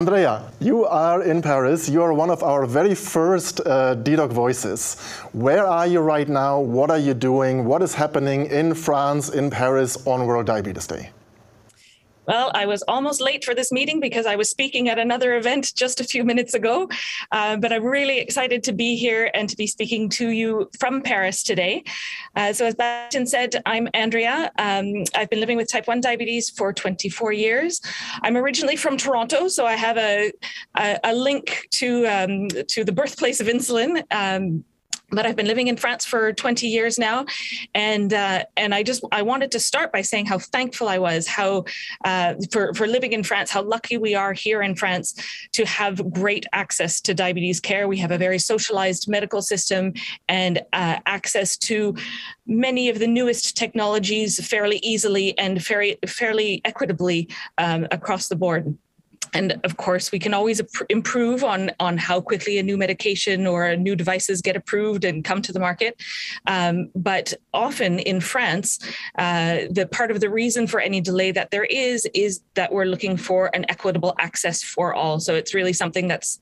Andrea, you are in Paris. You are one of our very first dedoc voices. Where are you right now? What are you doing? What is happening in France, in Paris on World Diabetes Day? Well, I was almost late for this meeting because I was speaking at another event just a few minutes ago, but I'm really excited to be here and to be speaking to you from Paris today. So as Bastian said, I'm Andrea. I've been living with type 1 diabetes for 24 years. I'm originally from Toronto, so I have a link to the birthplace of insulin. But I've been living in France for 20 years now, and I wanted to start by saying how thankful I was, for living in France, how lucky we are here in France to have great access to diabetes care. We have a very socialized medical system and access to many of the newest technologies fairly easily and fairly equitably across the board. And of course, we can always improve on how quickly a new medication or new devices get approved and come to the market. But often in France, the part of the reason for any delay that there is that we're looking for an equitable access for all. So it's really something that's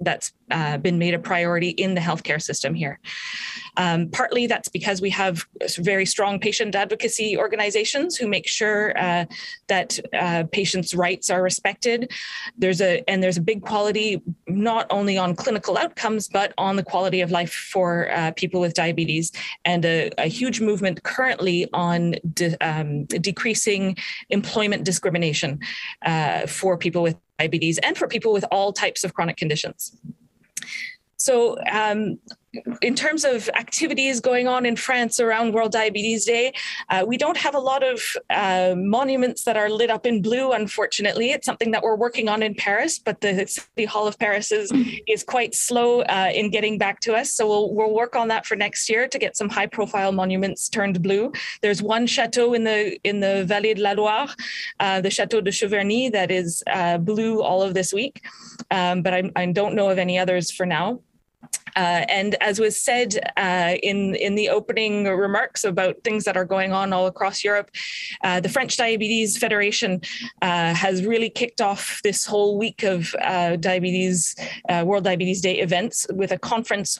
been made a priority in the healthcare system here. Partly that's because we have very strong patient advocacy organizations who make sure that patients' rights are respected. There's a big quality not only on clinical outcomes, but on the quality of life for people with diabetes, and a huge movement currently on decreasing employment discrimination for people with diabetes and for people with all types of chronic conditions. So in terms of activities going on in France around World Diabetes Day, we don't have a lot of monuments that are lit up in blue, unfortunately. It's something that we're working on in Paris, but the City Hall of Paris is quite slow in getting back to us. So we'll work on that for next year to get some high-profile monuments turned blue. There's one chateau in the Vallée de la Loire, the Chateau de Cheverny, that is blue all of this week, but I don't know of any others for now. And as was said in the opening remarks about things that are going on all across Europe, the French Diabetes Federation has really kicked off this whole week of World Diabetes Day events with a conference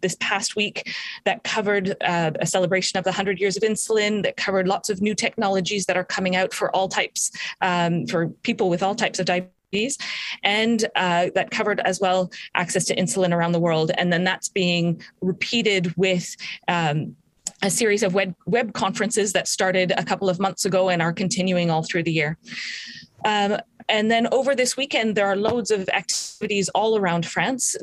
this past week that covered a celebration of the 100 years of insulin, that covered lots of new technologies that are coming out for all types, for people with all types of diabetes. And that covered as well access to insulin around the world. And then that's being repeated with a series of web conferences that started a couple of months ago and are continuing all through the year. And then over this weekend, there are loads of activities all around France,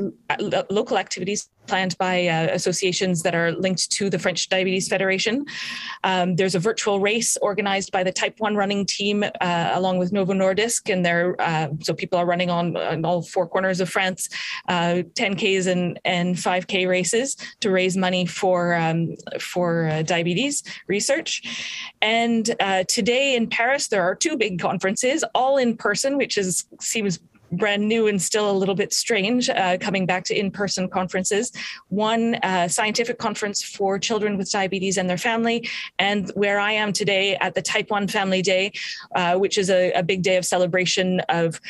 local activities planned by associations that are linked to the French Diabetes Federation. There's a virtual race organized by the Type 1 running team along with Novo Nordisk, and so people are running on all four corners of France, 10Ks and 5K races to raise money for diabetes research. And today in Paris, there are two big conferences, all in person, which seems brand new and still a little bit strange, coming back to in-person conferences. One scientific conference for children with diabetes and their family, and where I am today at the Type 1 Family Day, which is a big day of celebration of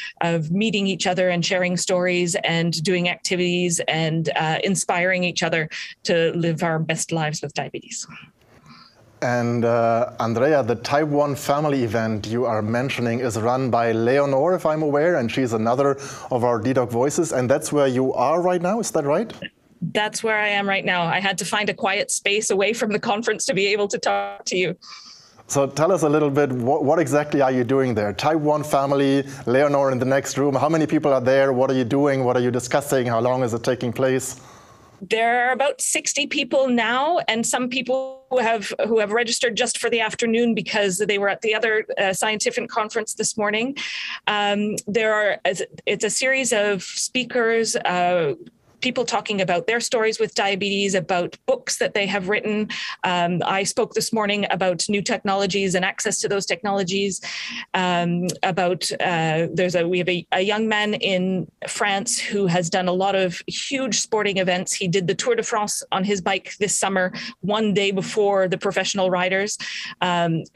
meeting each other and sharing stories and doing activities and inspiring each other to live our best lives with diabetes. And Andrea, the Type 1 family event you are mentioning is run by Leonore, if I'm aware, and she's another of our dedoc voices, and that's where you are right now, is that right? That's where I am right now. I had to find a quiet space away from the conference to be able to talk to you. So tell us a little bit, what exactly are you doing there? Type 1 family, Leonore in the next room, how many people are there, what are you doing, what are you discussing, how long is it taking place? There are about 60 people now, and some people who have registered just for the afternoon because they were at the other scientific conference this morning. It's a series of speakers, people talking about their stories with diabetes, about books that they have written. I spoke this morning about new technologies and access to those technologies. We have a young man in France who has done a lot of huge sporting events. He did the Tour de France on his bike this summer, one day before the professional riders. And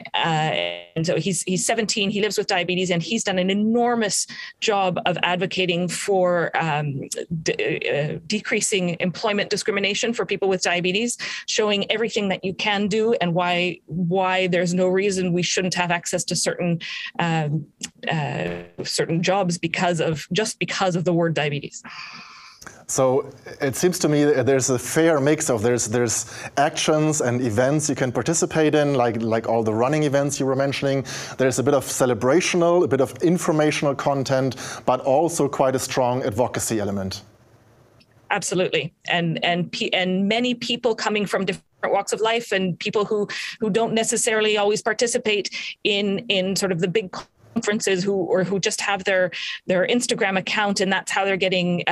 so he's 17, he lives with diabetes, and he's done an enormous job of advocating for decreasing employment discrimination for people with diabetes, showing everything that you can do and why there's no reason we shouldn't have access to certain jobs because of the word diabetes. So it seems to me that there's a fair mix of there's actions and events you can participate in, like all the running events you were mentioning. There's a bit of celebrational, a bit of informational content, but also quite a strong advocacy element. Absolutely, and many people coming from different walks of life, and people who don't necessarily always participate in sort of the big conferences, who just have their Instagram account, and that's how they're getting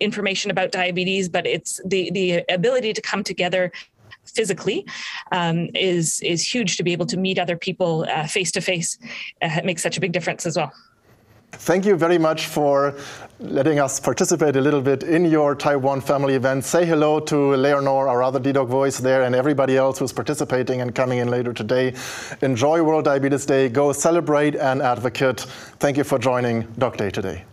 information about diabetes. But it's the ability to come together physically is huge. To be able to meet other people face to face makes such a big difference as well. Thank you very much for letting us participate a little bit in your Type 1 family event. Say hello to Leonore, our other DDoc voice there, and everybody else who's participating and coming in later today. Enjoy World Diabetes Day. Go celebrate and advocate. Thank you for joining Docday today.